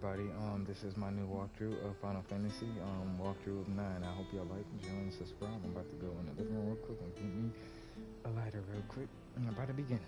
everybody. This is my new walkthrough of Final Fantasy, walkthrough of 9. I hope y'all like, join, subscribe. I'm about to go in the living room real quick and get me a lighter real quick. I'm about to begin.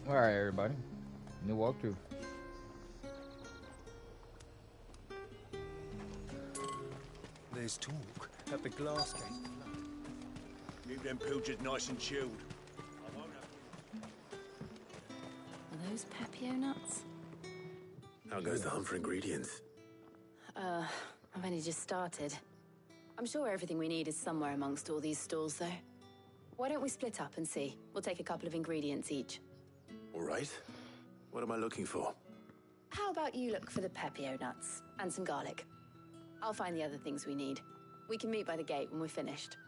Alright, everybody. New walkthrough. There's talk at the glass gate. Keep them pilchers nice and chilled. Are those Papio nuts? How goes the hunt for ingredients? I've only just started. I'm sure everything we need is somewhere amongst all these stalls, though. Why don't we split up and see? We'll take a couple of ingredients each. All right. What am I looking for? How about you look for the Papio nuts and some garlic? I'll find the other things we need. We can meet by the gate when we're finished.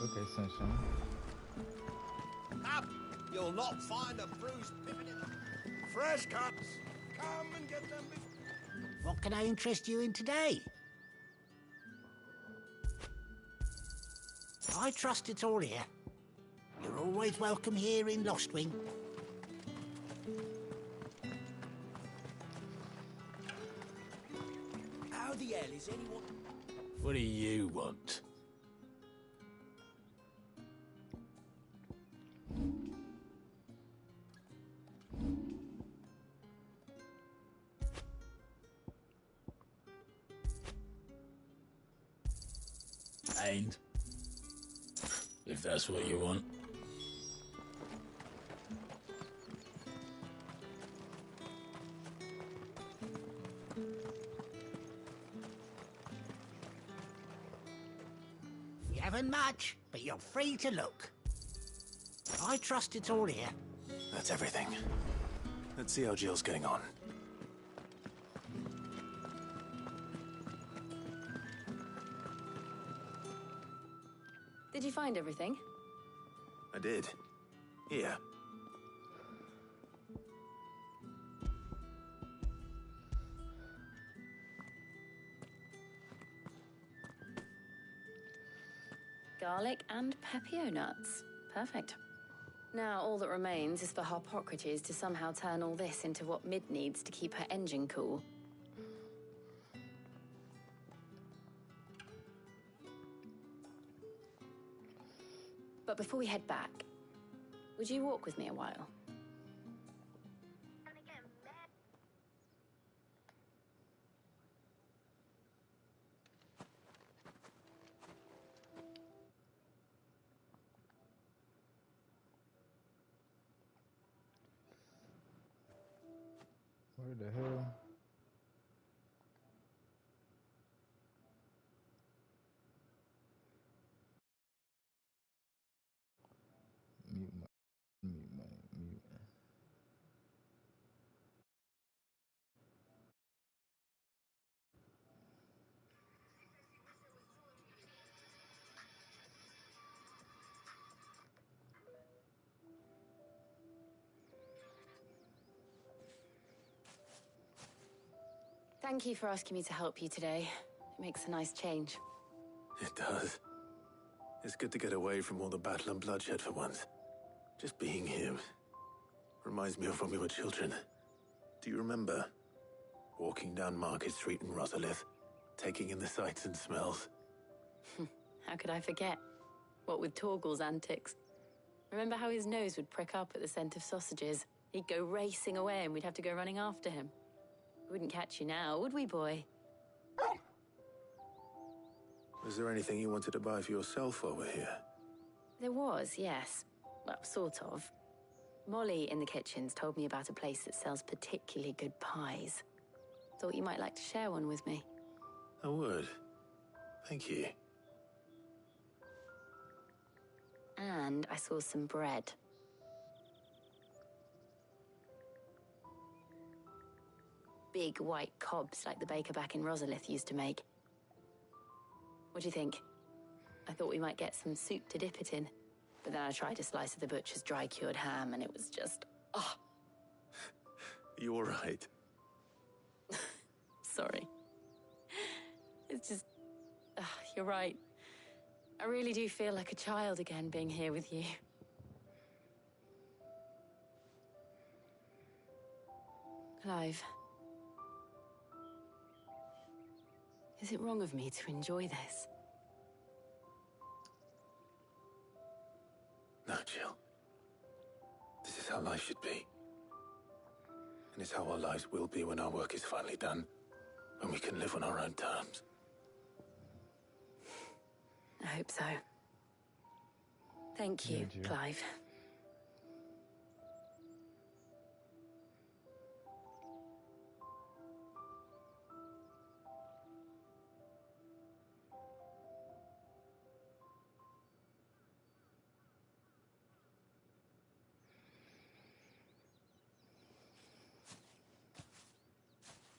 Okay, sunshine. Up! You'll not find a bruised pippin in them. Fresh cuts! Come and get them before... What can I interest you in today? I trust it's all here. You're always welcome here in Lostwing. How the hell is anyone... What do you want? Ain't. If that's what you want. You haven't much, but you're free to look. I trust it's all here. That's everything. Let's see how Jill's getting on. Did you find everything? I did. Here. Garlic and Papio nuts. Perfect. Now all that remains is for Harpocrates to somehow turn all this into what Mid needs to keep her engine cool. But before we head back, would you walk with me a while? Where the hell? Mute. Thank you for asking me to help you today. It makes a nice change. It does. It's good to get away from all the battle and bloodshed for once. Just being here reminds me of when we were children. Do you remember? Walking down Market Street in Rosalith, taking in the sights and smells. How could I forget? What with Torgal's antics. Remember how his nose would prick up at the scent of sausages? He'd go racing away and we'd have to go running after him. We wouldn't catch you now, would we, boy? Was there anything you wanted to buy for yourself while we're here? There was, yes. Well, sort of. Molly in the kitchens told me about a place that sells particularly good pies. Thought you might like to share one with me. I would. Thank you. And I saw some bread. Big white cobs like the baker back in Rosalith used to make. What do you think? I thought we might get some soup to dip it in. But then I tried a slice of the butcher's dry-cured ham and it was just... oh, You all right? sorry. It's just... you're right. I really do feel like a child again being here with you. Clive. Is it wrong of me to enjoy this? No, Jill. This is how life should be. And it's how our lives will be when our work is finally done. When we can live on our own terms. I hope so. Thank you, Did you? Clive.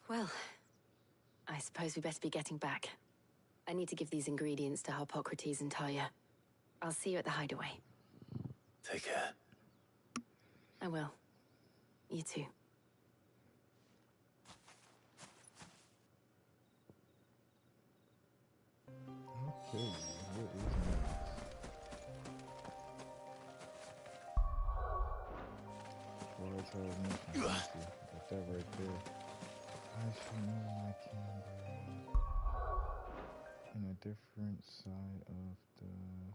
Well, I suppose we better be getting back. I need to give these ingredients to Harpocrates and Talia. I'll see you at the hideaway. Take care. I will. You too. Okay, what is next? Prioritize mission. Got that right there. I should know I can be in a different side of the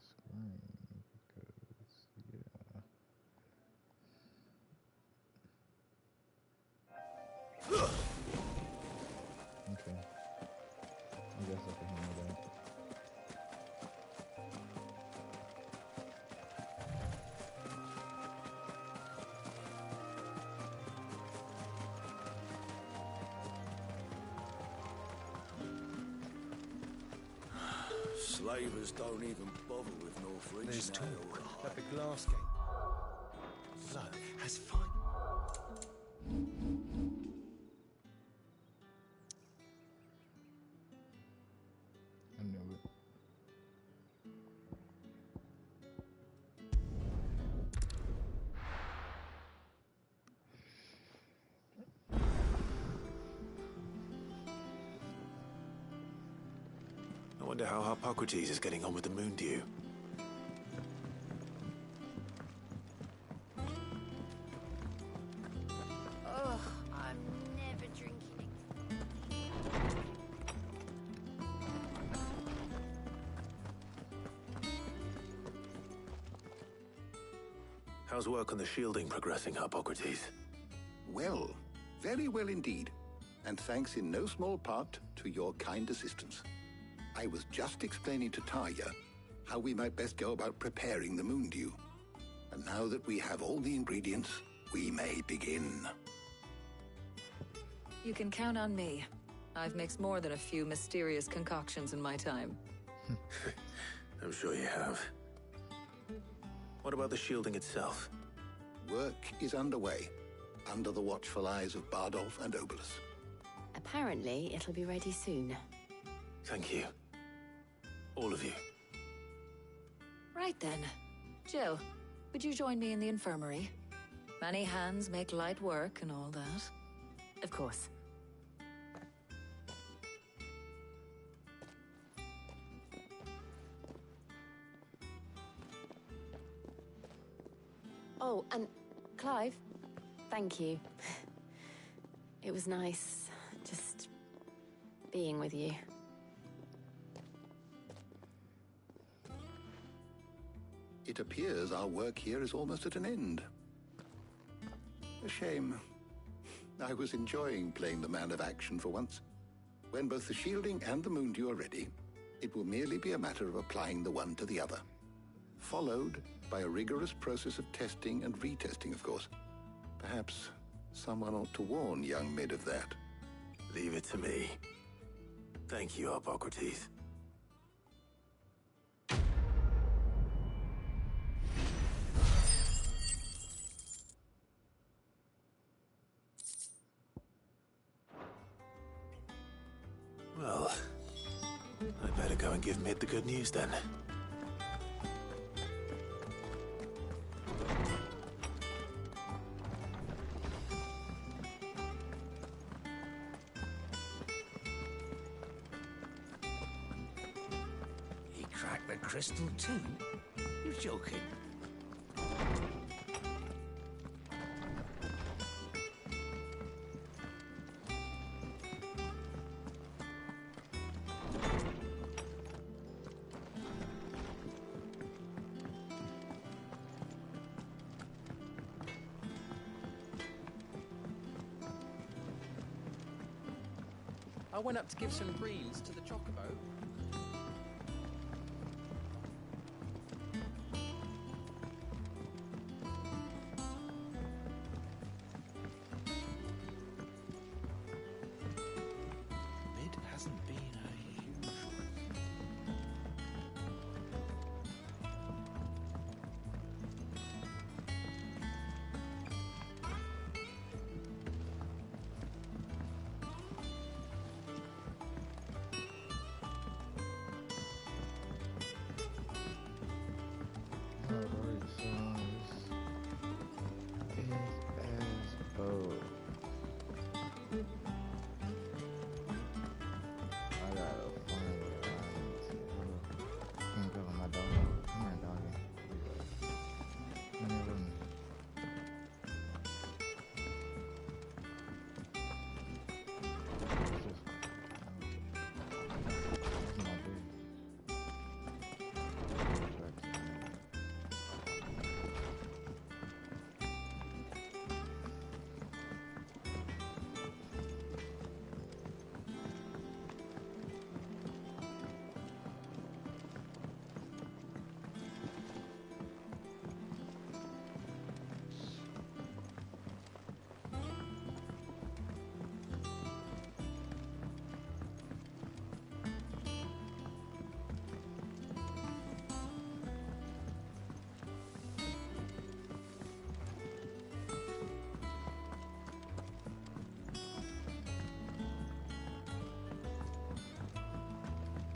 screen because, yeah. Okay. I guess I can handle that. Slavers don't even bother with Northridge There's now. talk that the glass gate blood has fun. I knew it. I wonder how Harpocrates is getting on with the moon dew. Ugh, I'm never drinking How's work on the shielding progressing, Harpocrates? Well, very well indeed. And thanks in no small part to your kind assistance. I was just explaining to Tarja how we might best go about preparing the moon dew. And now that we have all the ingredients, we may begin. You can count on me. I've mixed more than a few mysterious concoctions in my time. I'm sure you have. What about the shielding itself? Work is underway, under the watchful eyes of Bardolph and Obolus. Apparently, it'll be ready soon. Thank you. All of you. Right then. Jill, would you join me in the infirmary? Many hands make light work and all that. Of course. Oh, and Clive, thank you. It was nice just being with you. It appears our work here is almost at an end. A shame. I was enjoying playing the man of action for once. When both the shielding and the moon dew are ready, It will merely be a matter of applying the one to the other, followed by a rigorous process of testing and retesting, of course. Perhaps someone ought to warn young Mid of that. Leave it to me. Thank you, Hippocrates. Well, I'd better go and give Mid the good news then. He cracked the crystal too? You're joking. I went up to give some greens to the chocobo. Mid hasn't been a huge Alright, so this is as bow. I gotta find what I need to. Can't go with my dog. Come here, doggy. Come here with me. That's my dude.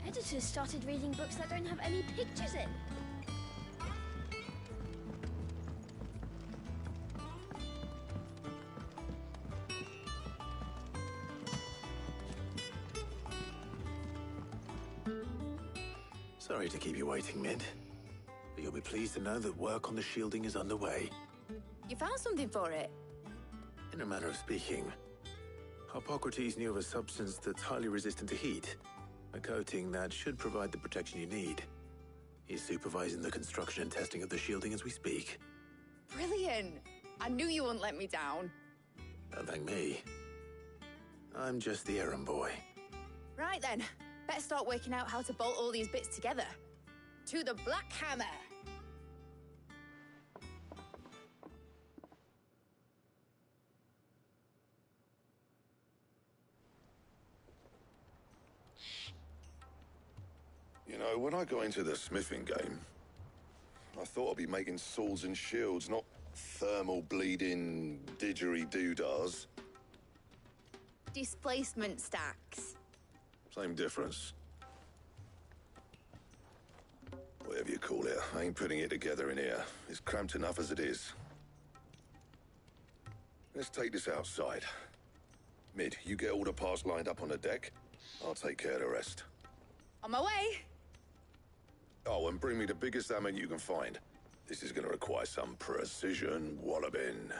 Editors started reading books that don't have any pictures in. Sorry to keep you waiting, Mid. But you'll be pleased to know that work on the shielding is underway. You found something for it? In a manner of speaking, Hippocrates knew of a substance that's highly resistant to heat. A coating that should provide the protection you need. He's supervising the construction and testing of the shielding as we speak. Brilliant! I knew you wouldn't let me down. Don't thank me. I'm just the errand boy. Right then, better start working out how to bolt all these bits together. To the Black Hammer! You know, when I got into the smithing game, I thought I'd be making swords and shields, not thermal bleeding didgeridoo-dahs. Displacement stacks. Same difference. Whatever you call it, I ain't putting it together in here. It's cramped enough as it is. Let's take this outside. Mid, you get all the parts lined up on the deck. I'll take care of the rest. On my way! Oh, and bring me the biggest hammer you can find. This is gonna require some precision walloping.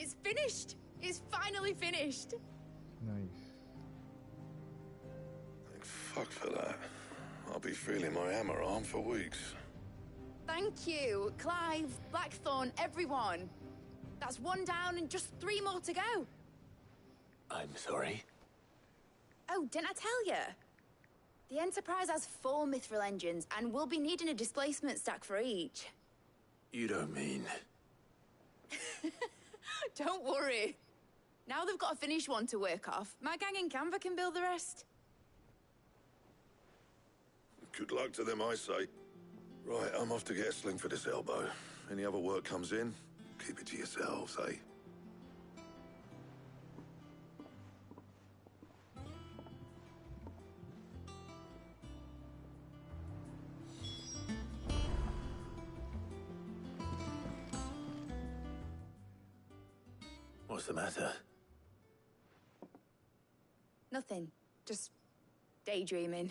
It's finished! It's finally finished! Nice. Thank fuck for that. I'll be feeling my hammer arm for weeks. Thank you, Clive, Blackthorn, everyone. That's one down and just 3 more to go. I'm sorry. Oh, didn't I tell you? The Enterprise has 4 mithril engines, and we'll be needing a displacement stack for each. You don't mean... Don't worry. Now they've got a finished one to work off. My gang in Canva can build the rest. Good luck to them, I say. Right, I'm off to get a sling for this elbow. Any other work comes in, keep it to yourselves, eh? What's the matter? Nothing. Just daydreaming.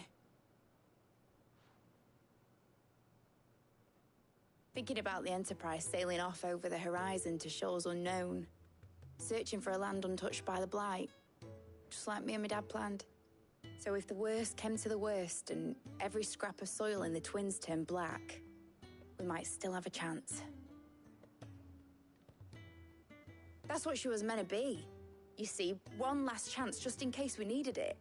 Thinking about the Enterprise sailing off over the horizon to shores unknown. Searching for a land untouched by the Blight. Just like me and my dad planned. So if the worst came to the worst and every scrap of soil in the Twins turned black, we might still have a chance. That's what she was meant to be. You see, one last chance just in case we needed it.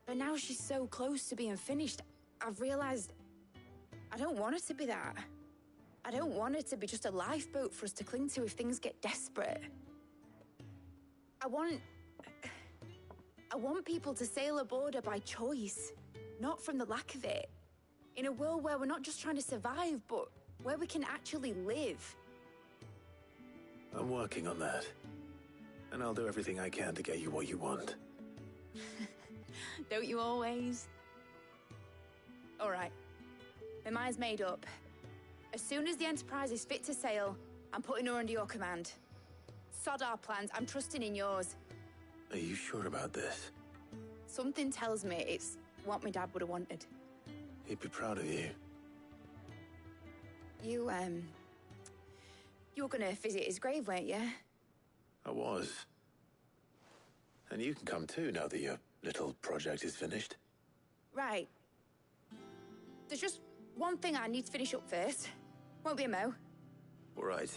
But now she's so close to being finished, I've realized I don't want it to be that. I don't want it to be just a lifeboat for us to cling to if things get desperate. I want people to sail aboard her by choice, not from the lack of it. In a world where we're not just trying to survive, but where we can actually live. I'm working on that. And I'll do everything I can to get you what you want. Don't you always? All right. My mind's made up. As soon as the Enterprise is fit to sail, I'm putting her under your command. Sod our plans, I'm trusting in yours. Are you sure about this? Something tells me it's what my dad would have wanted. He'd be proud of you. You were gonna visit his grave, weren't you? I was. And you can come too now that your little project is finished. Right. There's just one thing I need to finish up first. Won't be a mo. All right.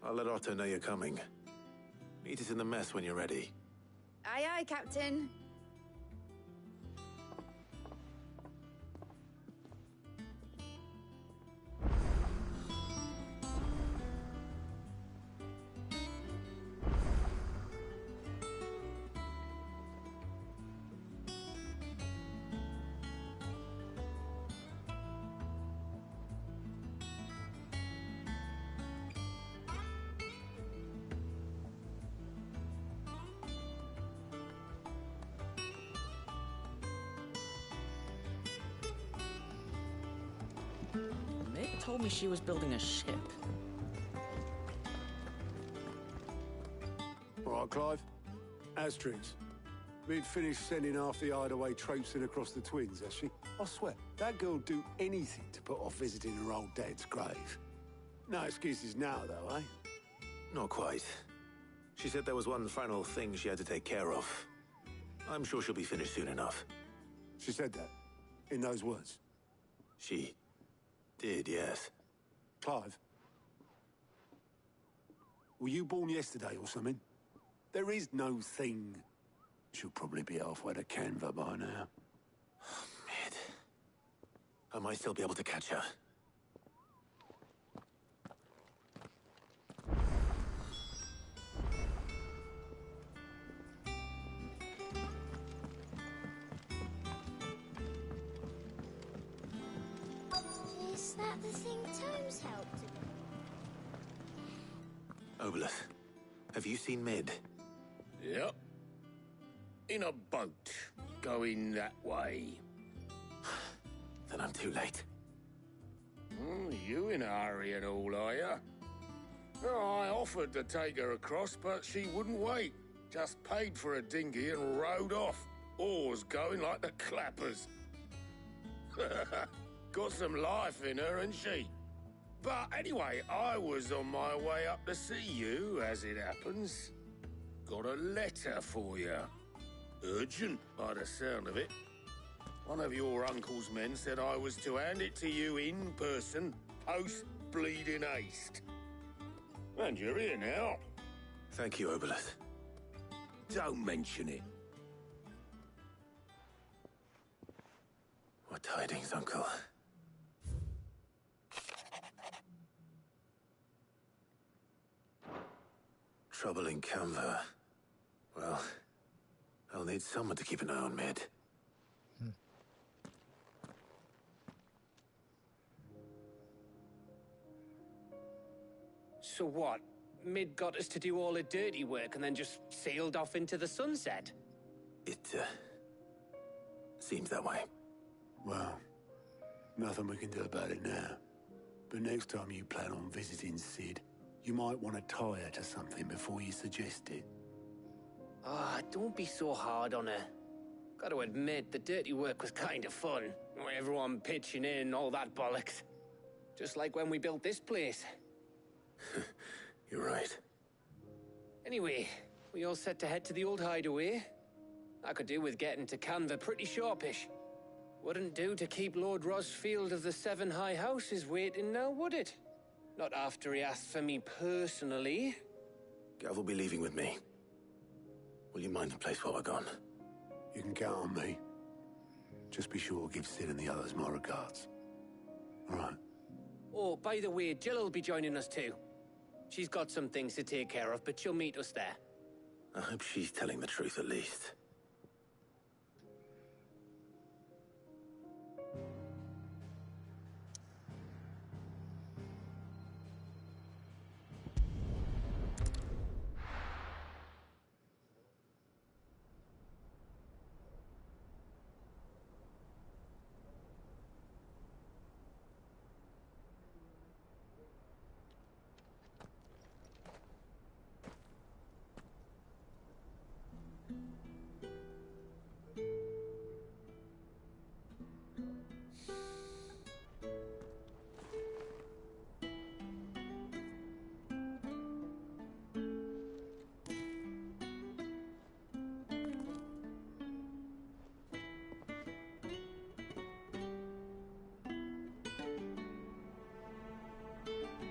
I'll let Otto know you're coming. Meet us in the mess when you're ready. Aye, aye, Captain. Mick told me she was building a ship. All right, Clive. Asterix. We'd finished sending half the hideaway traipsing across the Twins, has she? I swear, that girl'd do anything to put off visiting her old dad's grave. No excuses now, though, eh? Not quite. She said there was one final thing she had to take care of. I'm sure she'll be finished soon enough. She said that? In those words? She did, yes. Clive? Were you born yesterday or something? There is no thing. She'll probably be halfway to Canva by now. Mid. I might still be able to catch her. Is that the thing Tomes helped him? Obolus, have you seen Mid? Yep. In a boat, going that way. Then I'm too late. You in a hurry and all, are you? Oh, I offered to take her across, but she wouldn't wait. Just paid for a dinghy and rowed off. Oars going like the clappers. Got some life in her, ain't she? But anyway, I was on my way up to see you, as it happens. Got a letter for you. Urgent, by the sound of it. One of your uncle's men said I was to hand it to you in person, post-bleeding haste. And you're here now. Thank you, Oboleth. Don't mention it. What tidings, Uncle? Trouble in Canva. Well, I'll need someone to keep an eye on Mid. So what? Mid got us to do all the dirty work and then just sailed off into the sunset? It, seems that way. Well, nothing we can do about it now. But next time you plan on visiting Sid, you might want to tie her to something before you suggest it. Ah, don't be so hard on her. Got to admit, the dirty work was kind of fun. Everyone pitching in, all that bollocks. Just like when we built this place. You're right. Anyway, we all set to head to the old hideaway. I could do with getting to Canva pretty sharpish. Wouldn't do to keep Lord Rosfield of the Seven High Houses waiting now, would it? Not after he asked for me personally. Gav will be leaving with me. Will you mind the place while we're gone? You can count on me. Just be sure to give Sid and the others my regards. All right. Oh, by the way, Jill will be joining us too. She's got some things to take care of, but she'll meet us there. I hope she's telling the truth at least.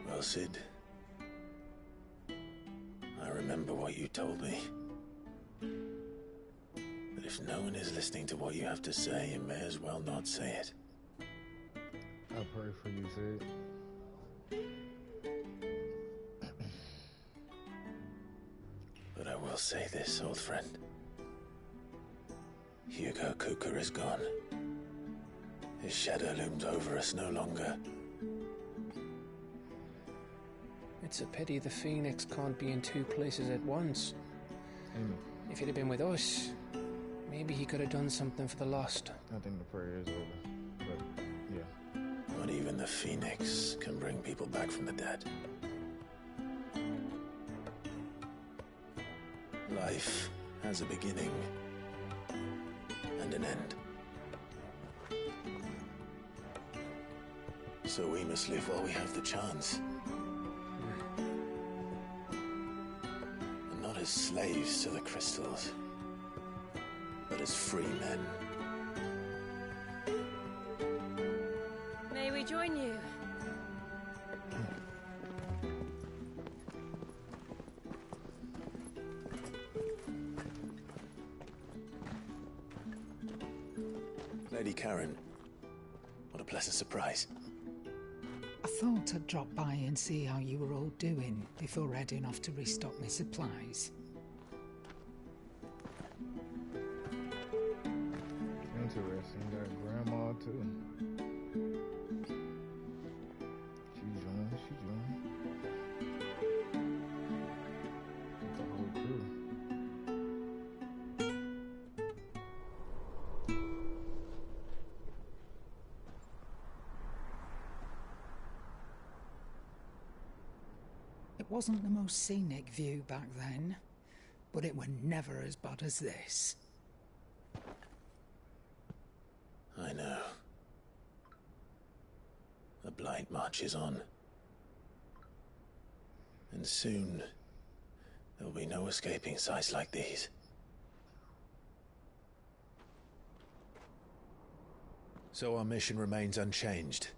Well, Sid, I remember what you told me. That if no one is listening to what you have to say, you may as well not say it. I pray for you, Sid. But I will say this, old friend. Hugo Cooker is gone. His shadow looms over us no longer. It's a pity the Phoenix can't be in two places at once. Amen. If he'd have been with us, maybe he could have done something for the lost. I think the prayer is over, but yeah. Not even the Phoenix can bring people back from the dead. Life has a beginning and an end. So we must live while we have the chance. And not as slaves to the crystals, but as free men. May we join you? Lady Karen, what a pleasant surprise. I thought I'd drop by and see how you were all doing before heading off to restock my supplies. Interesting. Got grandma too. She joined. With the whole crew. It wasn't the most scenic view back then, but it were never as bad as this. I know. The Blight marches on, And soon, there'll be no escaping sights like these. So our mission remains unchanged.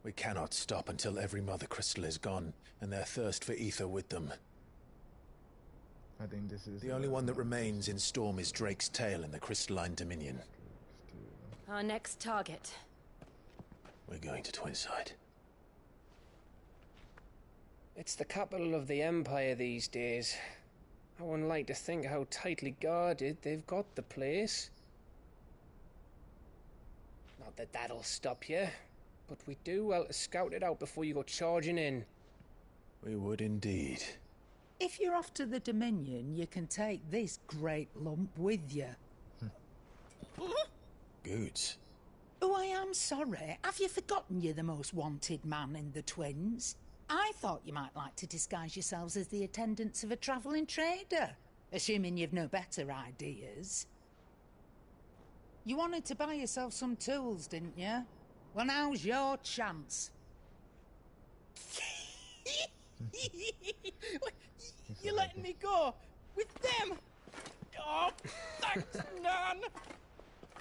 We cannot stop until every Mother Crystal is gone, and their thirst for ether with them. I think this is... The only one that remains in Storm is Drake's tail in the Crystalline Dominion. Our next target. We're going to Twinside. It's the capital of the Empire these days. I wouldn't like to think how tightly guarded they've got the place. Not that that'll stop you, but we do well to scout it out before you go charging in. We would indeed. If you're off to the Dominion, you can take this great lump with you. Goods. Oh, I am sorry. Have you forgotten you're the most wanted man in the Twins? I thought you might like to disguise yourselves as the attendants of a travelling trader, assuming you've no better ideas. You wanted to buy yourself some tools, didn't you? Well, now's your chance. You're letting me go with them? Oh, thanks, Nan.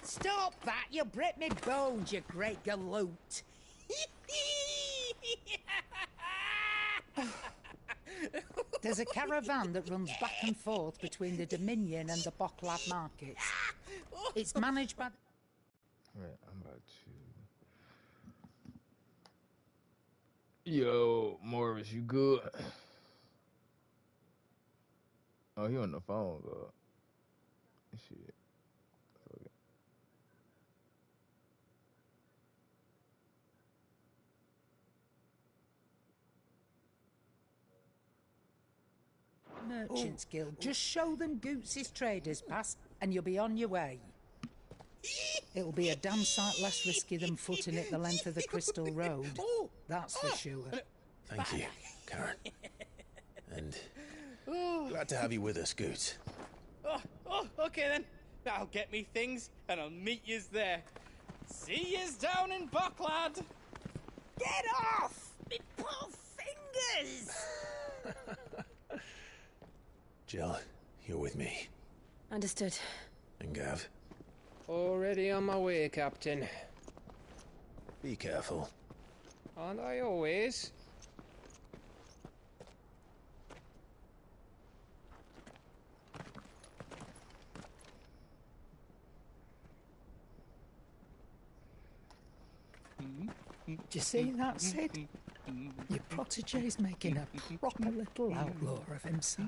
Stop that! You'll break me bones, you great galoot. There's a caravan that runs back and forth between the Dominion and the Bocklad markets. It's managed by... Right, I'm about to... Yo, Morris, you good? Oh, he on the phone, bro. Shit. Fuck it. Merchants Guild. Just show them Goots' traders pass and you'll be on your way. It'll be a damn sight less risky than footing it the length of the Crystal Road. That's for sure. Thank you, Karen. And glad to have you with us, Goots. Okay then. I'll get me things and I'll meet yous there. See yous down in Bocklad. Get off! Me poor fingers! Jill, you're with me. Understood. And Gav? Already on my way, Captain. Be careful. Aren't I always? Do you see that, Sid? Your protege's making a proper little outlaw of himself.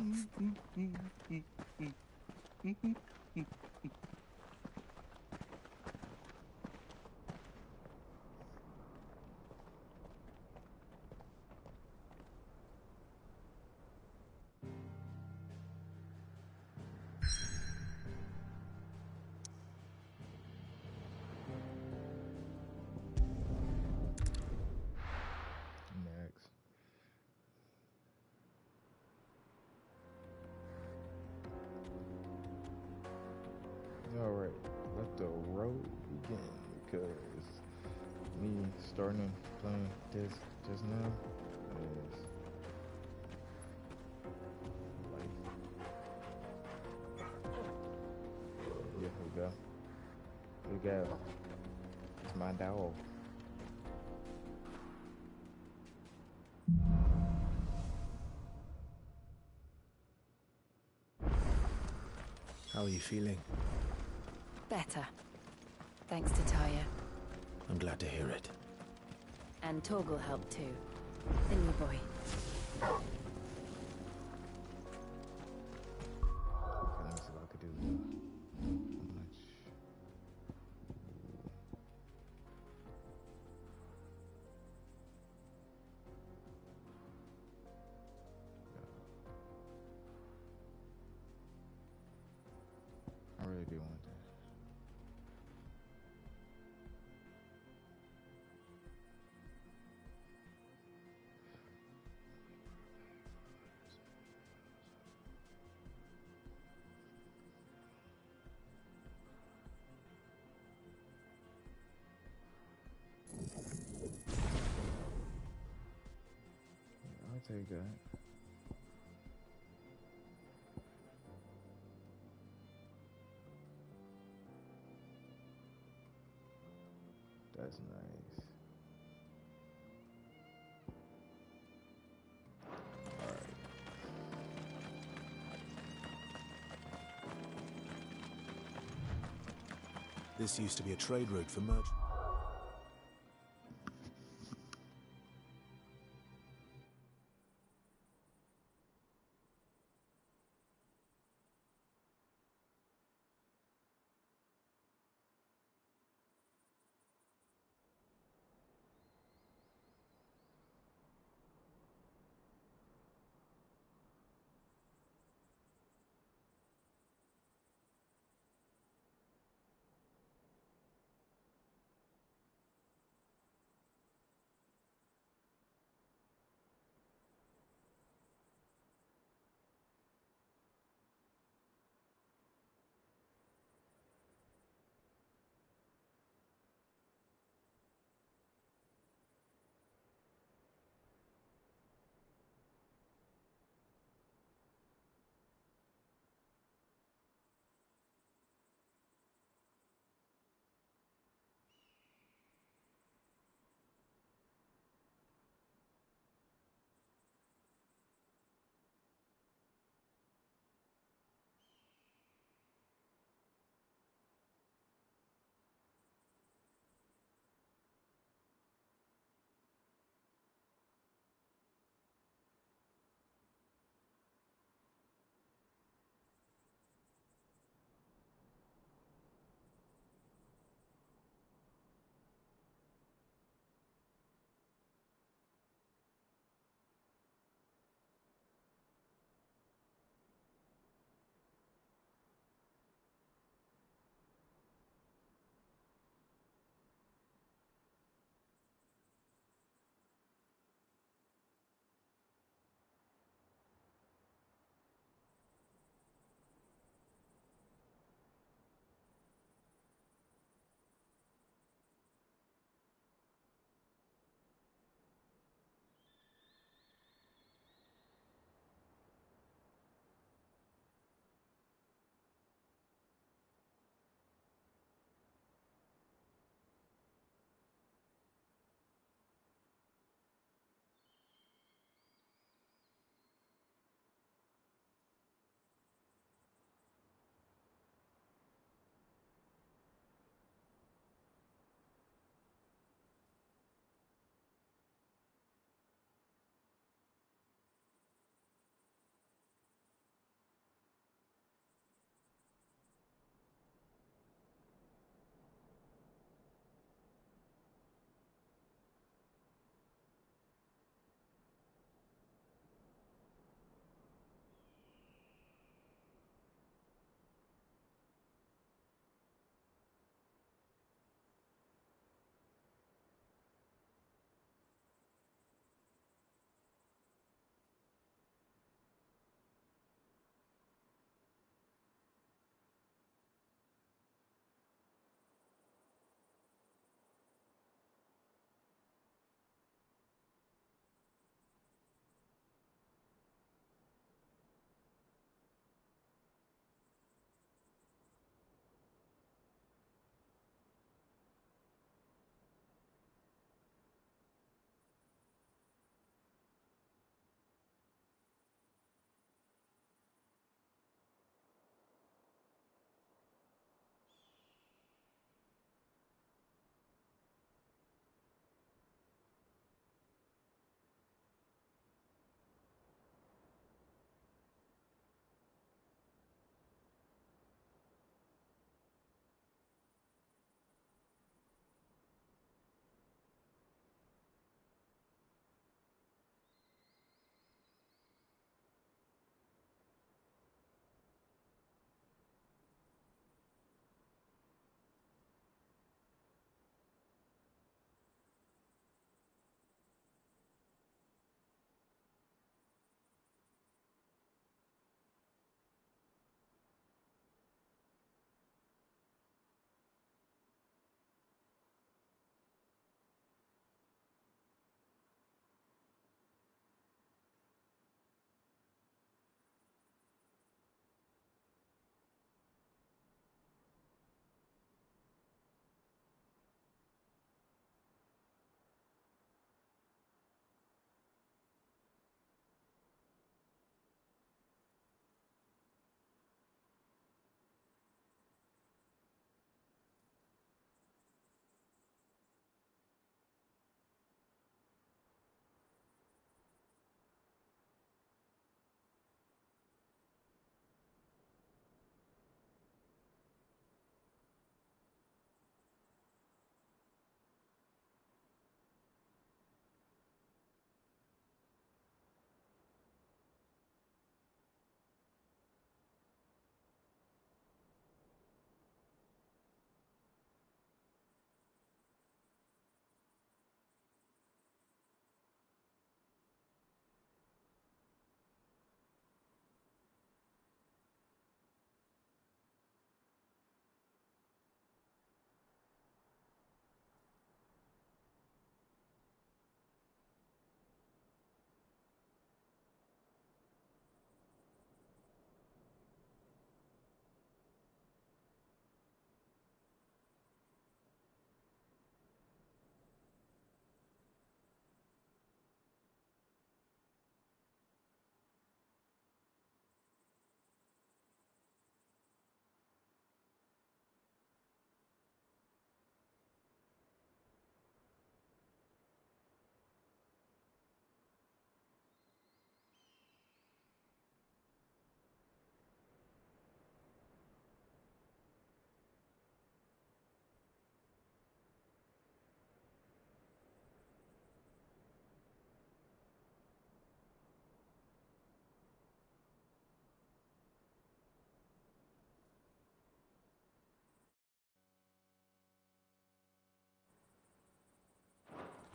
Next. Alright, let the road begin, because me starting playing this just now is life. Yeah, here we go. Here we go. It's my dog. How are you feeling? Better. Thanks to Taya. I'm glad to hear it. And Torgal helped too. The new boy. Okay, let me see what I could do. How much? I really do want that. take that. That's nice. Alright. This used to be a trade route for merchants.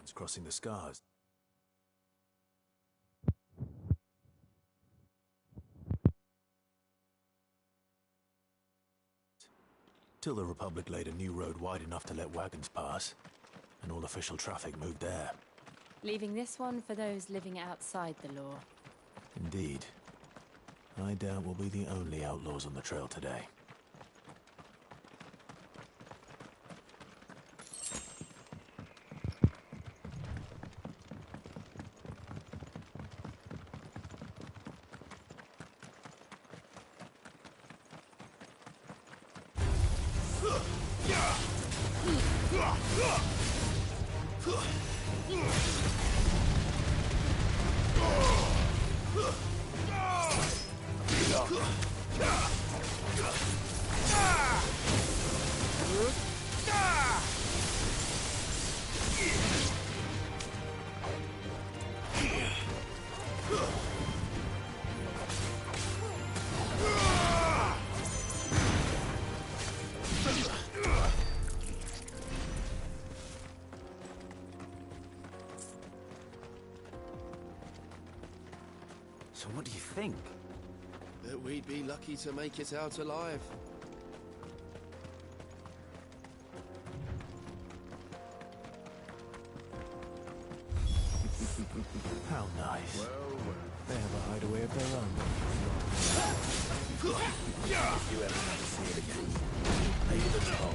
ones crossing the scars. Till the Republic laid a new road wide enough to let wagons pass, and all official traffic moved there. Leaving this one for those living outside the law. Indeed. I doubt we'll be the only outlaws on the trail today. So what do you think? That we'd be lucky to make it out alive. How nice. They have a hideaway of their own. If you ever have to see it again, maybe the top.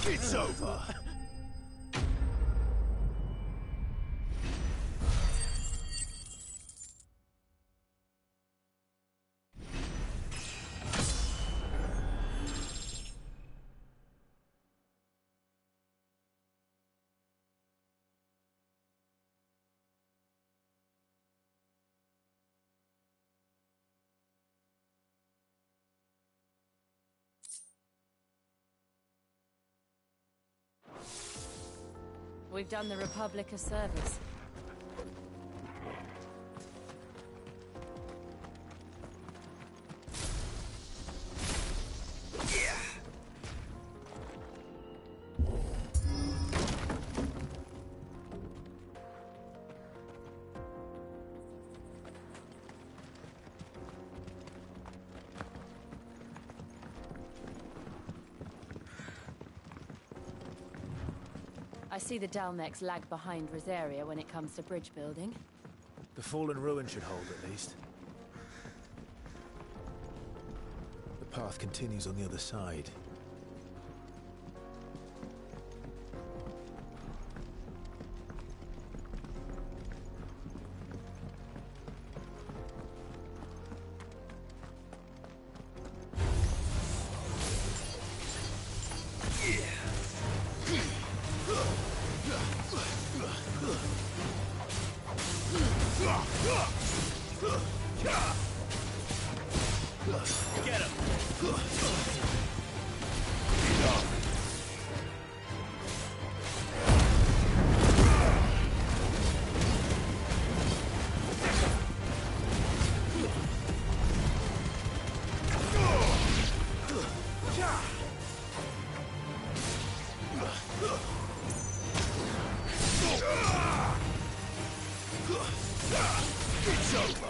It's over! We've done the Republic a service. I see the Dalmex lag behind Rosaria when it comes to bridge building. The fallen ruin should hold, at least. The path continues on the other side. Get him! It's over.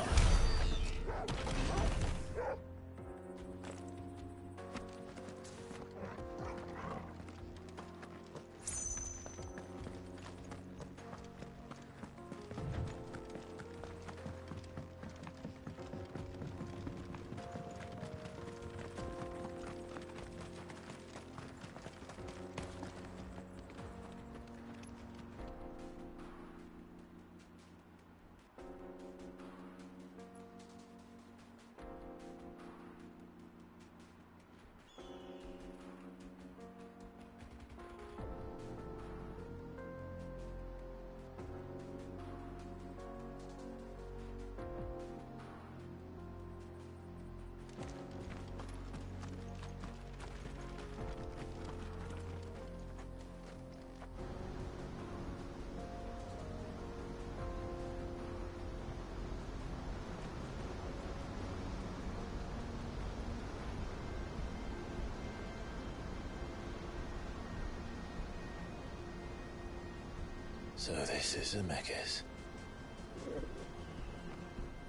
So this is Zemeckis.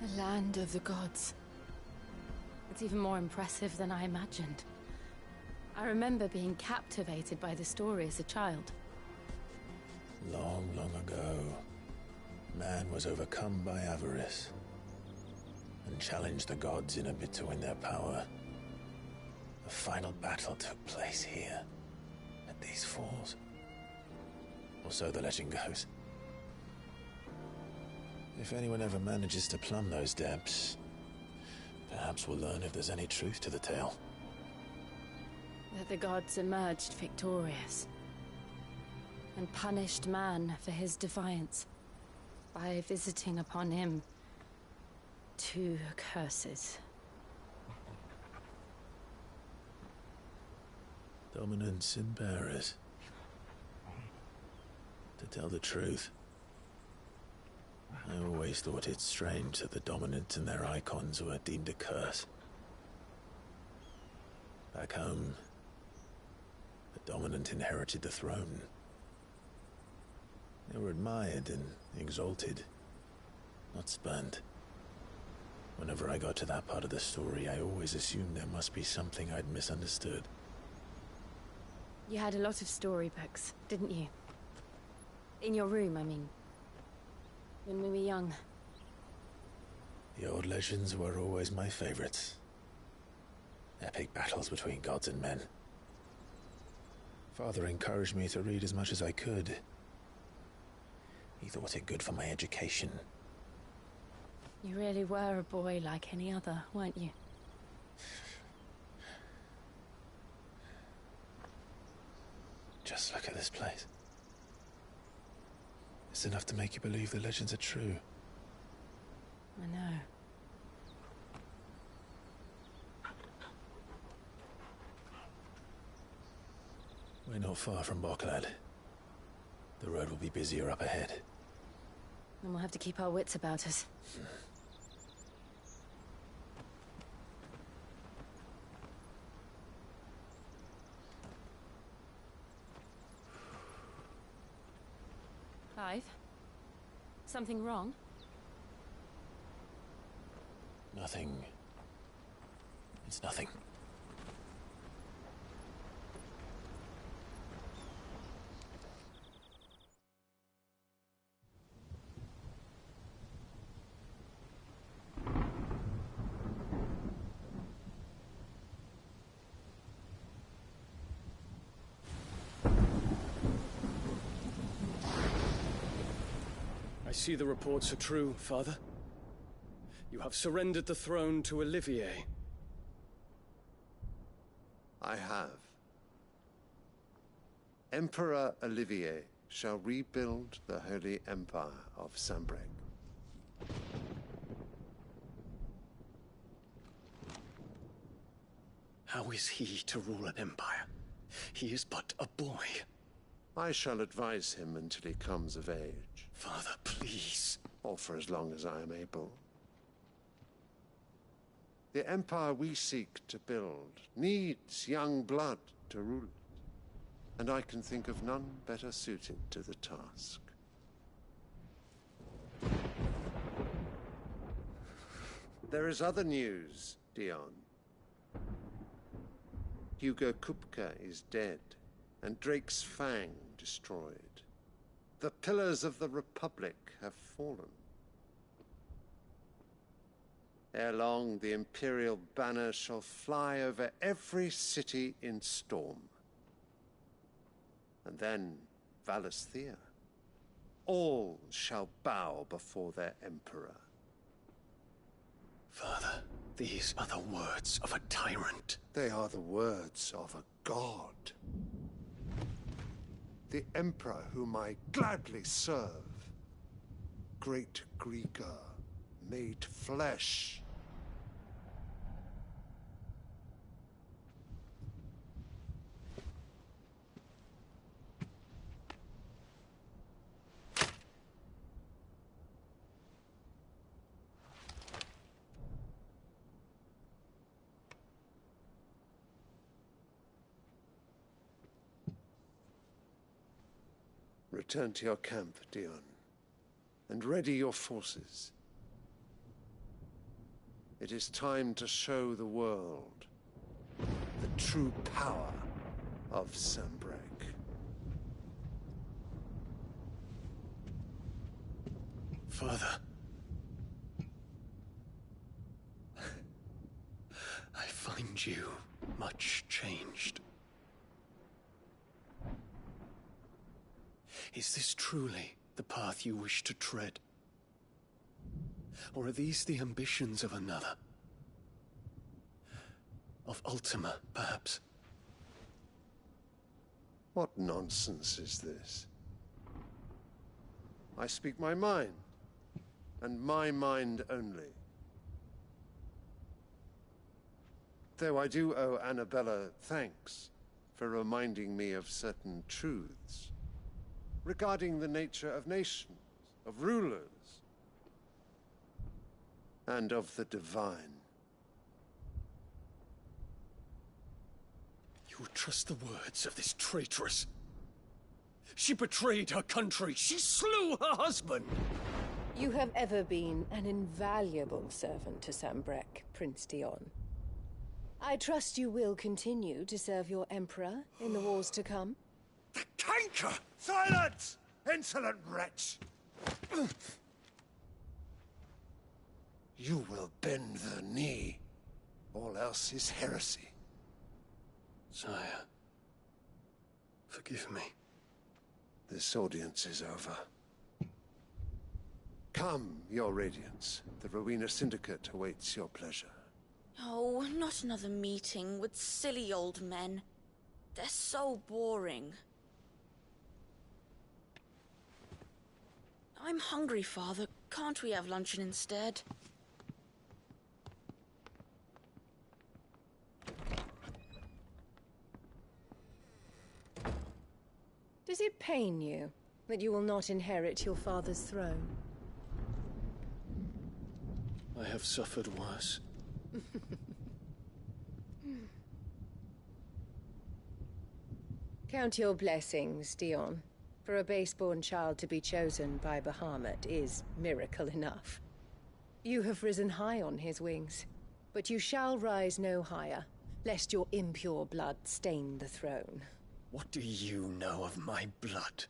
The land of the gods. It's even more impressive than I imagined. I remember being captivated by the story as a child. Long, long ago, man was overcome by avarice and challenged the gods in a bid to win their power. The final battle took place here, at these falls. Or so the legend goes. If anyone ever manages to plumb those depths, perhaps we'll learn if there's any truth to the tale. That the gods emerged victorious and punished man for his defiance by visiting upon him 2 curses. Dominance and bearers. To tell the truth, I always thought it strange that the dominant and their icons were deemed a curse. Back home, the dominant inherited the throne. They were admired and exalted, not spurned. Whenever I got to that part of the story, I always assumed there must be something I'd misunderstood. You had a lot of storybooks, didn't you? In your room, I mean. When we were young. The old legends were always my favorites. Epic battles between gods and men. Father encouraged me to read as much as I could. He thought it good for my education. You really were a boy like any other, weren't you? Just look at this place. It's enough to make you believe the legends are true. I know. We're not far from Boklad. The road will be busier up ahead. Then we'll have to keep our wits about us. Clive? Something wrong? Nothing. It's nothing. I see the reports are true, Father. You have surrendered the throne to Olivier. I have. Emperor Olivier shall rebuild the Holy Empire of Sanbreque. How is he to rule an empire? He is but a boy. I shall advise him until he comes of age. Father, please. Or for as long as I am able. The empire we seek to build needs young blood to rule it, and I can think of none better suited to the task. There is other news, Dion. Hugo Kupka is dead, and Drake's Fang destroyed. The pillars of the Republic have fallen. Ere long, the Imperial banner shall fly over every city in Storm. And then Valisthea. All shall bow before their Emperor. Father, these are the words of a tyrant. They are the words of a god. The Emperor whom I gladly serve. Great Greagor, made flesh. Return to your camp, Dion, and ready your forces. It is time to show the world the true power of Sanbreque. Father. I find you much changed. Is this truly the path you wish to tread? Or are these the ambitions of another? Of Ultima, perhaps? What nonsense is this? I speak my mind, and my mind only. Though I do owe Annabella thanks for reminding me of certain truths regarding the nature of nations, of rulers, and of the divine. You would trust the words of this traitress? She betrayed her country. She slew her husband. You have ever been an invaluable servant to Sanbreque, Prince Dion. I trust you will continue to serve your Emperor in the wars to come. The canker! Silence! Insolent wretch! You will bend the knee. All else is heresy. Sire, forgive me. This audience is over. Come, your Radiance. The Rowena Syndicate awaits your pleasure. Oh, not another meeting with silly old men. They're so boring. I'm hungry, Father. Can't we have luncheon instead? Does it pain you that you will not inherit your father's throne? I have suffered worse. Count your blessings, Dion. For a base-born child to be chosen by Bahamut is miracle enough. You have risen high on his wings, but you shall rise no higher, lest your impure blood stain the throne. What do you know of my blood?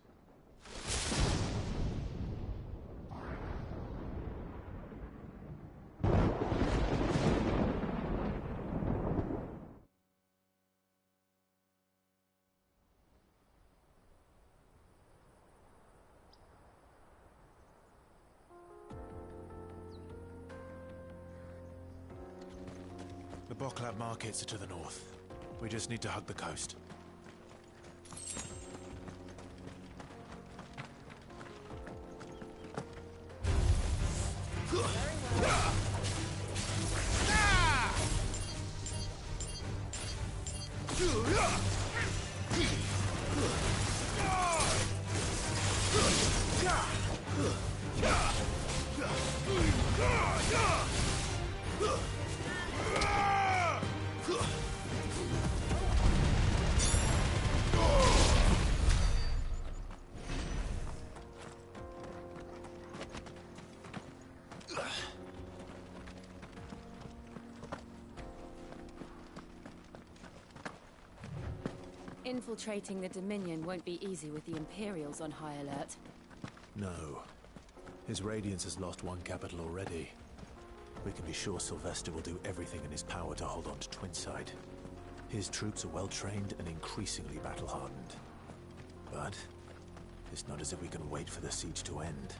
The Boklab markets are to the north. We just need to hug the coast. Infiltrating the Dominion won't be easy with the Imperials on high alert. No. His Radiance has lost one capital already. We can be sure Sylvester will do everything in his power to hold on to Twinside. His troops are well-trained and increasingly battle-hardened. But it's not as if we can wait for the siege to end.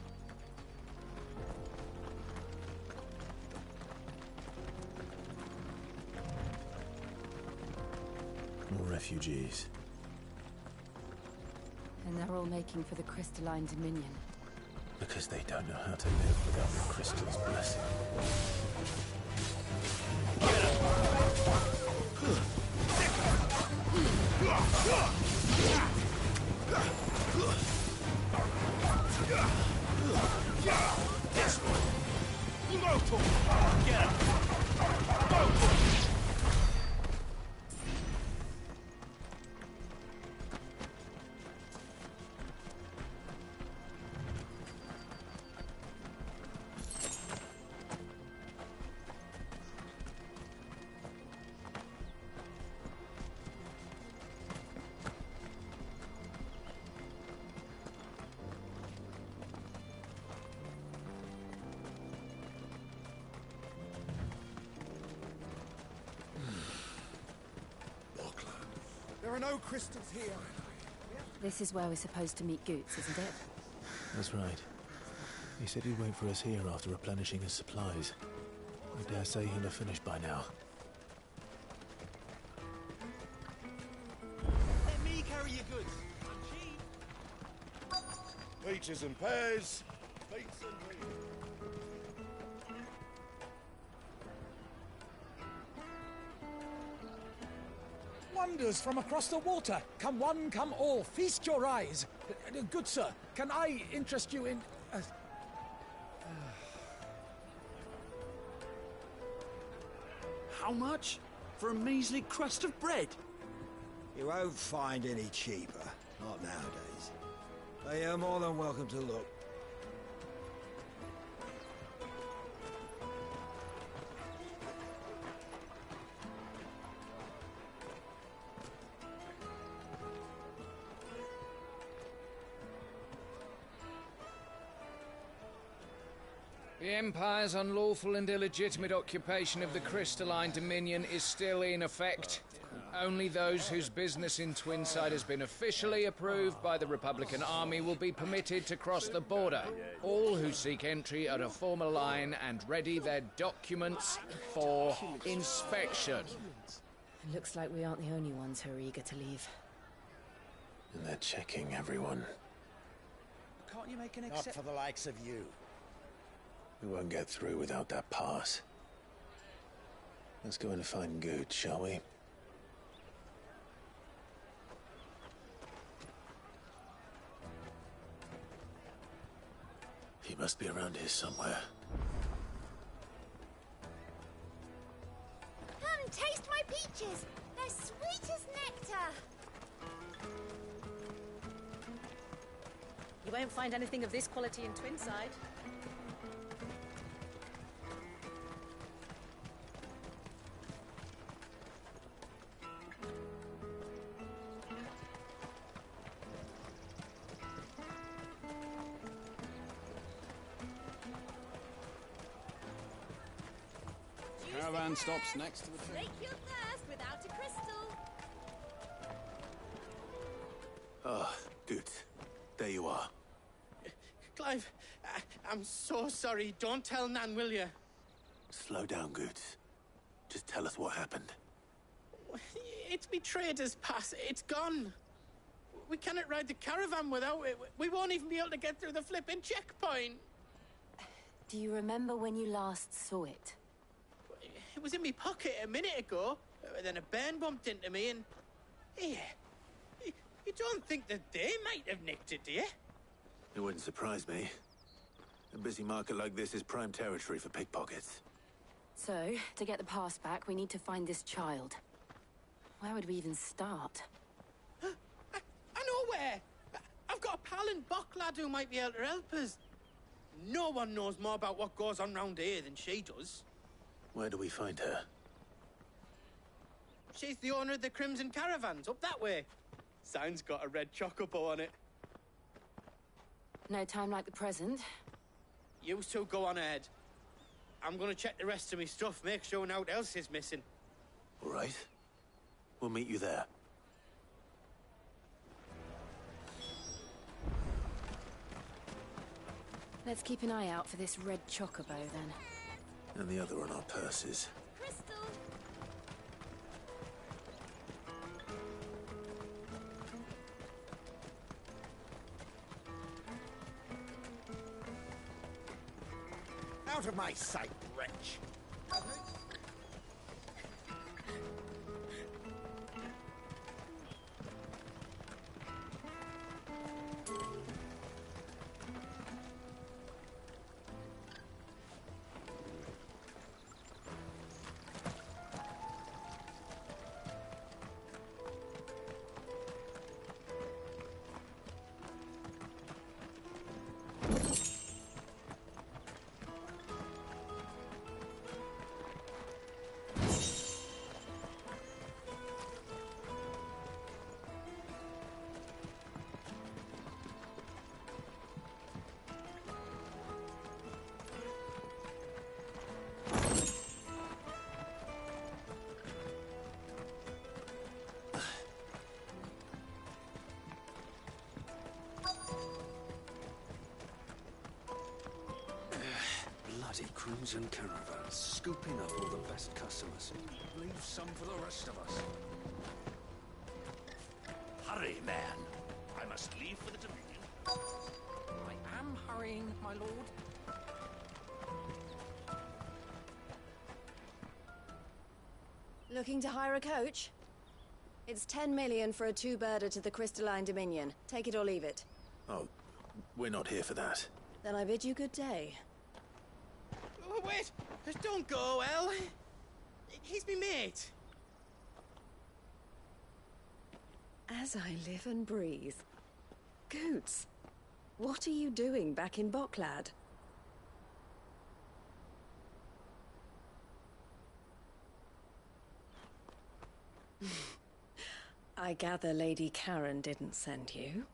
More refugees. And they're all making for the Crystalline Dominion. Because they don't know how to live without the Crystal's blessing. This one! Get him! There are no crystals here. This is where we're supposed to meet Goots, isn't it? That's right. He said he'd wait for us here after replenishing his supplies. I dare say he'll have finished by now. Let me carry your goods. I'm cheap. Peaches and pears. Peaches and pears. Wonders from across the water. Come one, come all. Feast your eyes. Good sir, can I interest you in... How much? For a measly crust of bread? You won't find any cheaper. Not nowadays. But you're more than welcome to look. The Empire's unlawful and illegitimate occupation of the Crystalline Dominion is still in effect. Only those whose business in Twinside has been officially approved by the Republican Army will be permitted to cross the border. All who seek entry are to form a line and ready their documents for inspection. It looks like we aren't the only ones who are eager to leave. And they're checking everyone. Can't you make an Not for the likes of you. We won't get through without that pass. Let's go in and find Good, shall we? He must be around here somewhere. Come, taste my peaches. They're sweet as nectar. You won't find anything of this quality in Twinside. Caravan stops next to the tree. Slake your thirst without a crystal. Ah, good. There you are. Clive, I'm so sorry. Don't tell Nan, will you? Slow down, Goods. Just tell us what happened. It's me trader's pass. It's gone. We cannot ride the caravan without it. We won't even be able to get through the flipping checkpoint. Do you remember when you last saw it? It was in my pocket a minute ago. Then a bairn bumped into me and Here. You don't think that they might have nicked it, do you? It wouldn't surprise me. A busy market like this is prime territory for pickpockets. So, to get the pass back, we need to find this child. Where would we even start? I know where! I've got a pal in Bocklad who might be able to help us. No one knows more about what goes on round here than she does. Where do we find her? She's the owner of the Crimson Caravans, up that way. Sign's got a red chocobo on it. No time like the present. You two go on ahead. I'm gonna check the rest of my stuff, make sure no one else is missing. All right. We'll meet you there. Let's keep an eye out for this red chocobo, then. And the other on our purses. Crystal! Out of my sight, wretch! Bloody Crimson Caravans, scooping up all the best customers. Leave some for the rest of us. Hurry, man. I must leave for the Dominion. I am hurrying, my lord. Looking to hire a coach? It's 10 million for a two-birder to the Crystalline Dominion. Take it or leave it. Oh, we're not here for that. Then I bid you good day. Oh, wait! Don't go, El! He's me mate. As I live and breathe. Goots, what are you doing back in Bocklad? I gather Lady Karen didn't send you.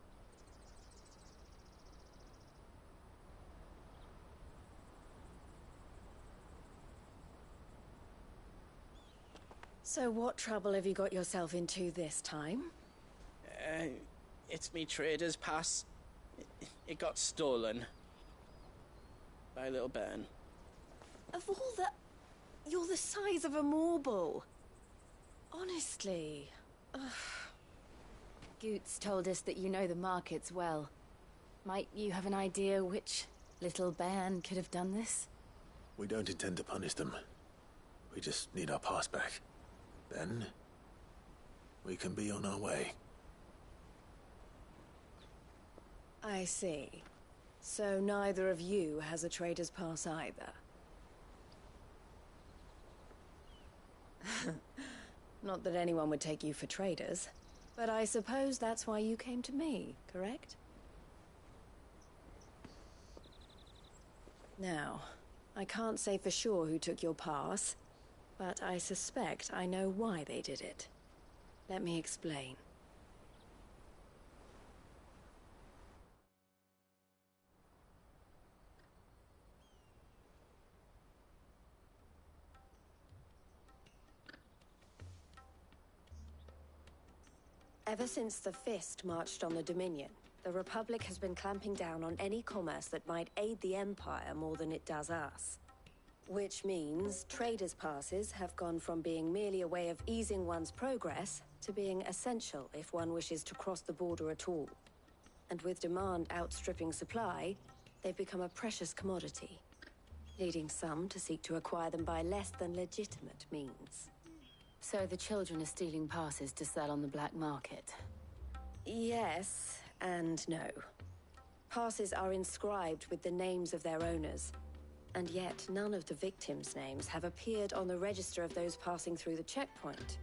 So what trouble have you got yourself into this time? It's me trader's pass. It got stolen. By a little bairn. Of all the... You're the size of a marble. Honestly. Ugh. Goots told us that you know the markets well. Might you have an idea which little bairn could have done this? We don't intend to punish them. We just need our pass back. Then, we can be on our way. I see. So neither of you has a trader's pass either. Not that anyone would take you for traders, but I suppose that's why you came to me, correct? Now, I can't say for sure who took your pass, but I suspect I know why they did it. Let me explain. Ever since the Fist marched on the Dominion, the Republic has been clamping down on any commerce that might aid the Empire more than it does us. Which means traders' passes have gone from being merely a way of easing one's progress to being essential if one wishes to cross the border at all. And with demand outstripping supply, they've become a precious commodity, leading some to seek to acquire them by less than legitimate means. So the children are stealing passes to sell on the black market? Yes and no. Passes are inscribed with the names of their owners, and yet none of the victims' names have appeared on the register of those passing through the checkpoint.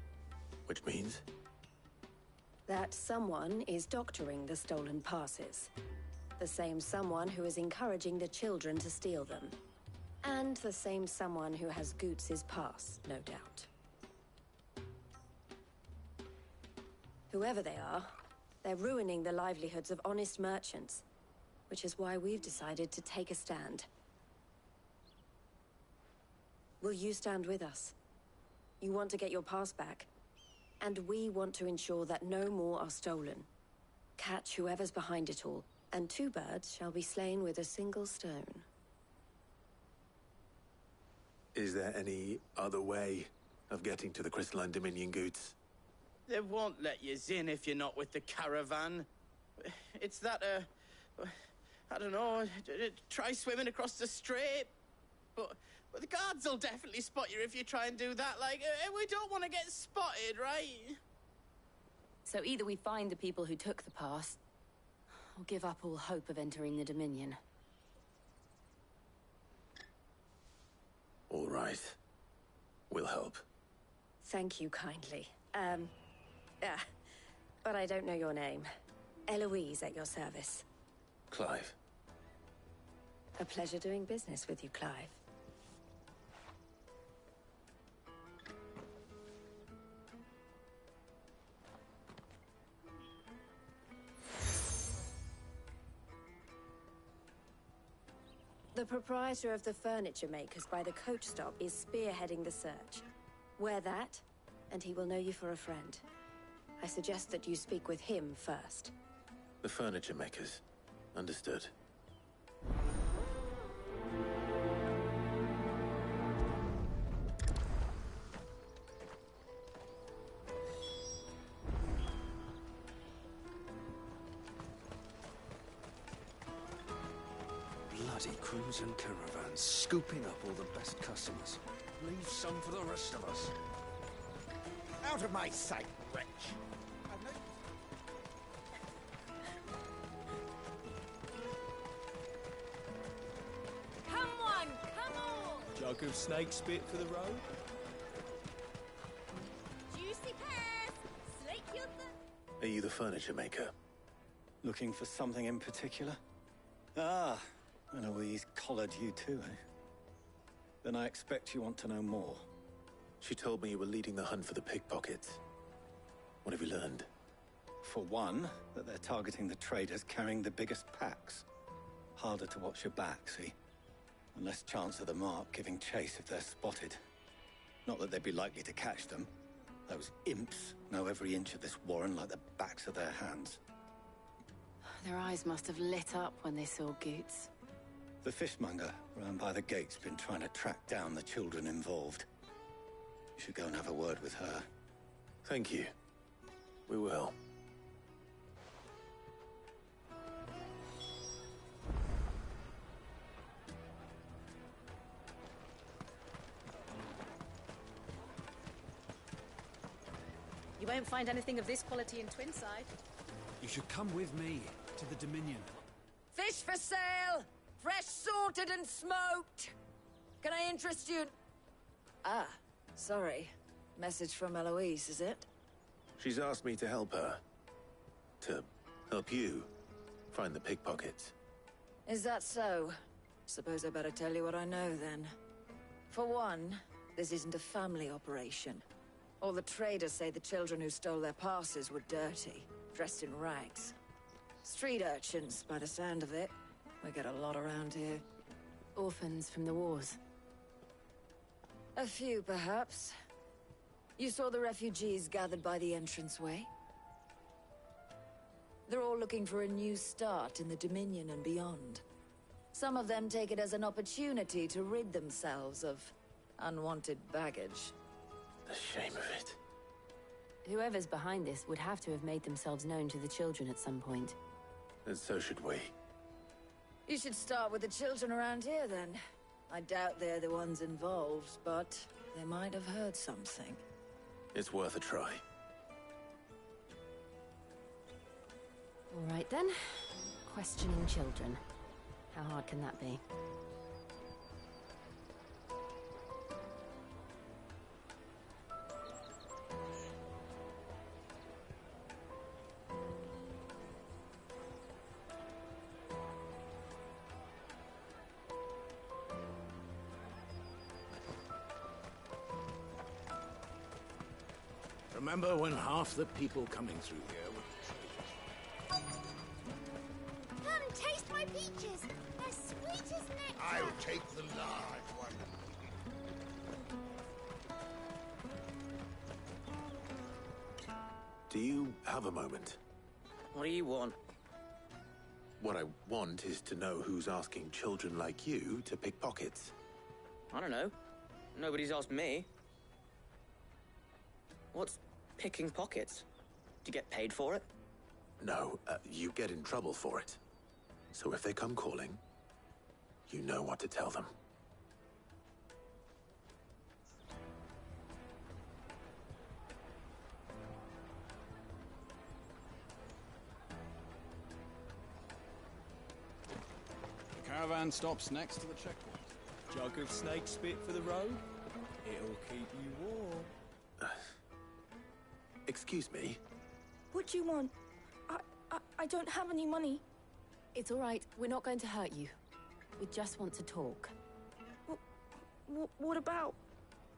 Which means? That someone is doctoring the stolen passes. The same someone who is encouraging the children to steal them. And the same someone who has Goots' pass, no doubt. Whoever they are, they're ruining the livelihoods of honest merchants, which is why we've decided to take a stand. Will you stand with us? You want to get your pass back, and we want to ensure that no more are stolen. Catch whoever's behind it all, and 2 birds shall be slain with a single stone. Is there any other way of getting to the Crystalline Dominion Goots? They won't let you in if you're not with the caravan. It's that, I don't know, try swimming across the strait. But the guards will definitely spot you if you try and do that. Like, we don't want to get spotted, right? So either we find the people who took the pass, or give up all hope of entering the Dominion. All right. We'll help. Thank you kindly. But I don't know your name. Eloise at your service. Clive. A pleasure doing business with you, Clive. The proprietor of the furniture makers by the coach stop is spearheading the search. Wear that, and he will know you for a friend. I suggest that you speak with him first. The furniture makers. Understood. Bloody Crimson Caravans, scooping up all the best customers. Leave some for the rest of us. Out of my sight, wretch! Come on, come on! Jug of snake spit for the road? Juicy pears! Slake your thirst! Are you the furniture maker? Looking for something in particular? Ah, Eloise collared you too, eh? Then I expect you want to know more. She told me you were leading the hunt for the pickpockets. What have you learned? For one, that they're targeting the traders carrying the biggest packs. Harder to watch your back, see? And less chance of the mark giving chase if they're spotted. Not that they'd be likely to catch them. Those imps know every inch of this warren like the backs of their hands. Their eyes must have lit up when they saw Goots. The fishmonger round by the gate's been trying to track down the children involved. You should go and have a word with her. Thank you. We will. You won't find anything of this quality in Twinside. You should come with me to the Dominion. Fish for sale! Fresh sorted and smoked! Can I interest you? Ah, sorry. Message from Eloise, is it? She's asked me to help her. To help you find the pickpockets. Is that so? Suppose I better tell you what I know, then. For one, this isn't a family operation. All the traders say the children who stole their passes were dirty, dressed in rags. Street urchins, by the sound of it. We get a lot around here. Orphans from the wars. A few, perhaps. You saw the refugees gathered by the entranceway? They're all looking for a new start in the Dominion and beyond. Some of them take it as an opportunity to rid themselves of unwanted baggage. The shame of it. Whoever's behind this would have to have made themselves known to the children at some point. And so should we. You should start with the children around here, then. I doubt they're the ones involved, but they might have heard something. It's worth a try. All right then. Questioning children. How hard can that be? Remember when half the people coming through here were traders? Come, taste my peaches. They're sweet as nectar. I'll take the large one. Do you have a moment? What do you want? What I want is to know who's asking children like you to pick pockets. I don't know. Nobody's asked me. What's picking pockets? Do you get paid for it? No, you get in trouble for it. So if they come calling, you know what to tell them. The caravan stops next to the checkpoint. Jug of snake spit for the road. It'll keep you warm. Excuse me? What do you want? I don't have any money. It's all right. We're not going to hurt you. We just want to talk. What about?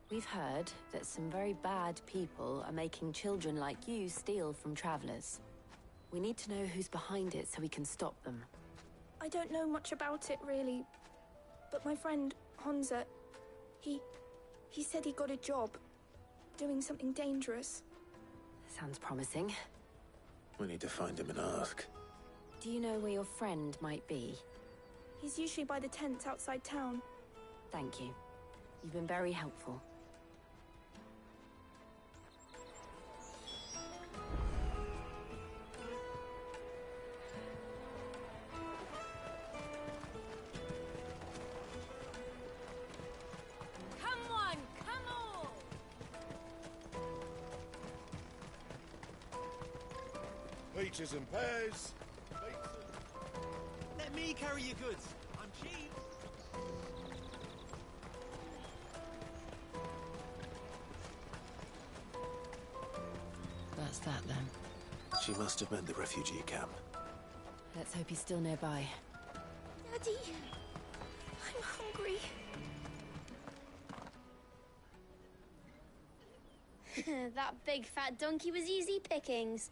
We've heard that some very bad people are making children like you steal from travelers. We need to know who's behind it so we can stop them. I don't know much about it, really. But my friend, Honza, he said he got a job doing something dangerous. Sounds promising. We need to find him and ask. Do you know where your friend might be? He's usually by the tents outside town. Thank you. You've been very helpful. Come on, come on! Peaches and pears. Let me carry your goods. I'm cheap. That's that then. She must have meant the refugee camp. Let's hope he's still nearby. Daddy, I'm hungry. That big fat donkey was easy pickings.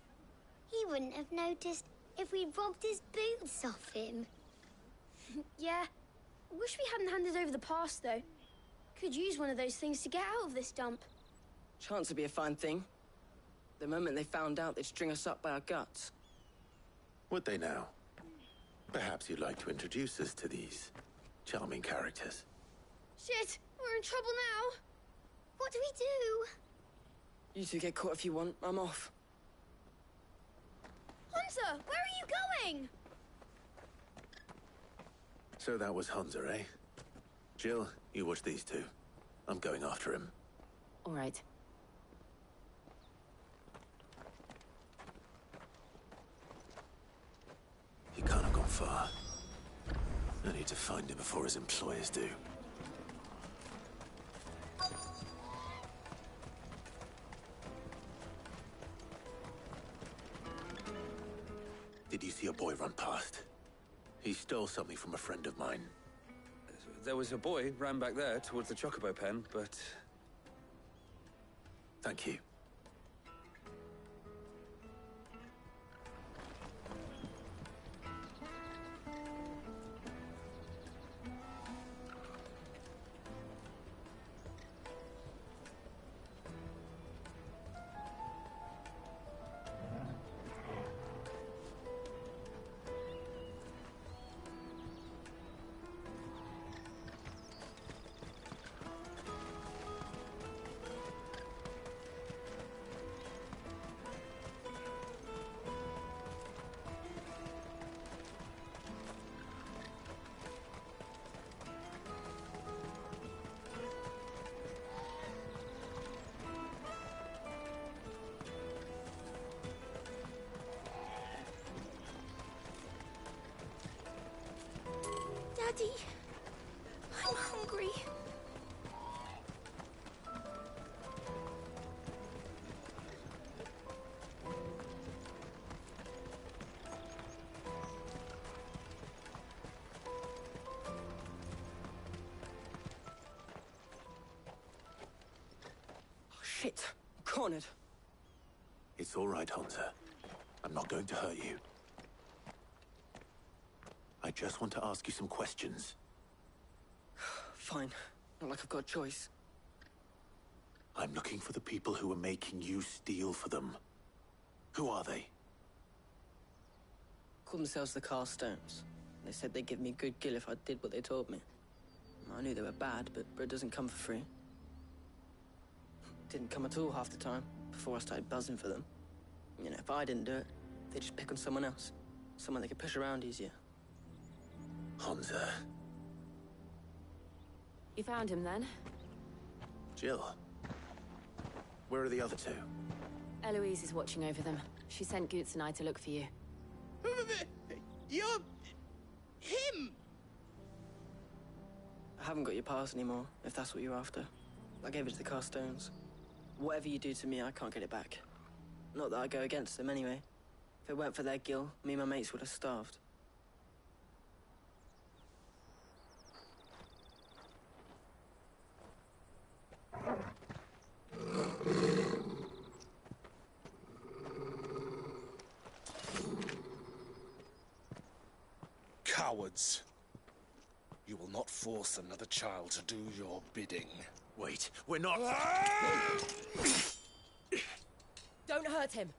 He wouldn't have noticed if we'd robbed his boots off him. Yeah. Wish we hadn't handed over the pass, though. Could use one of those things to get out of this dump. Chance would be a fine thing. The moment they found out, they'd string us up by our guts. Would they now? Perhaps you'd like to introduce us to these charming characters. Shit, we're in trouble now. What do we do? You two get caught if you want. I'm off. Hunter, where are you going? So that was Hunter, eh? Jill, you watch these two. I'm going after him. All right. He can't have gone far. I need to find him before his employers do. Did you see a boy run past? He stole something from a friend of mine. There was a boy ran back there towards the Chocobo pen, but... Thank you. Daddy, I'm hungry. Shit! I'm cornered. It's all right, Hunter. I'm not going to hurt you. I just want to ask you some questions. Fine. Not like I've got a choice. I'm looking for the people who are making you steal for them. Who are they? Called themselves the Carstones. They said they'd give me good gill if I did what they told me. I knew they were bad, but bread doesn't come for free. Didn't come at all half the time, before I started buzzing for them. You know, if I didn't do it, they'd just pick on someone else. Someone they could push around easier. Hunter. You found him then? Jill. Where are the other two? Eloise is watching over them. She sent Goots and I to look for you. You're... him! I haven't got your pass anymore, if that's what you're after. I gave it to the Carstones. Whatever you do to me, I can't get it back. Not that I go against them anyway. If it weren't for their gill, me and my mates would have starved. Cowards. You will not force another child to do your bidding. Wait, we're not... Don't hurt him.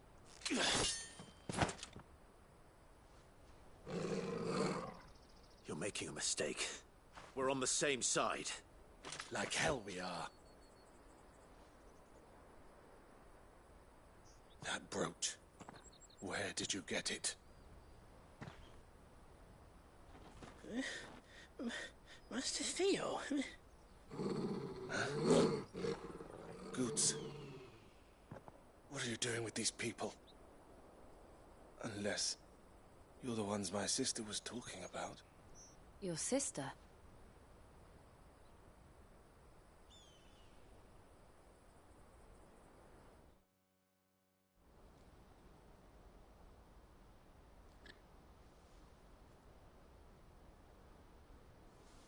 You're making a mistake. We're on the same side. Like hell we are. That brooch. Where did you get it? Master Theo? Goots. What are you doing with these people? Unless you're the ones my sister was talking about. Your sister?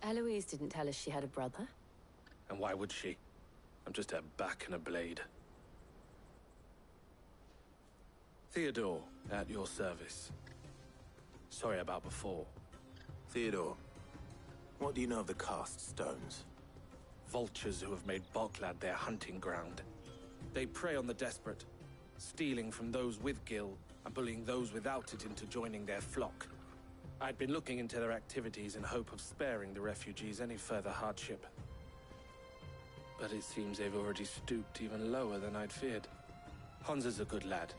Eloise didn't tell us she had a brother. And why would she? I'm just her back and a blade. Theodore, at your service. Sorry about before. Theodore, what do you know of the Cast Stones? Vultures who have made Boklad their hunting ground. They prey on the desperate, stealing from those with gil and bullying those without it into joining their flock. I'd been looking into their activities in hope of sparing the refugees any further hardship. But it seems they've already stooped even lower than I'd feared. Hunzer's a good lad.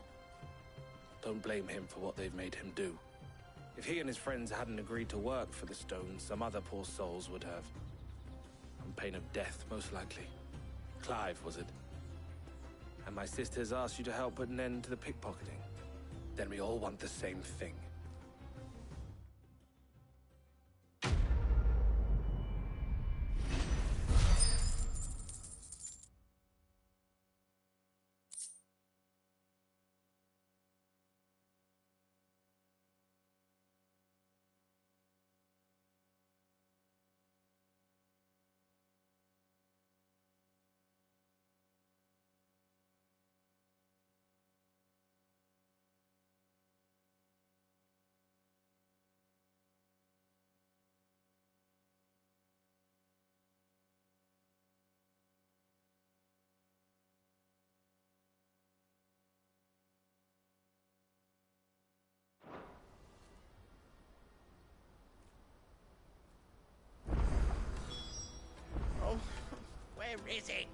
Don't blame him for what they've made him do. If he and his friends hadn't agreed to work for the Stones, some other poor souls would have. On pain of death, most likely. Clive, was it? And my sisters asked you to help put an end to the pickpocketing. Then we all want the same thing. Where is it?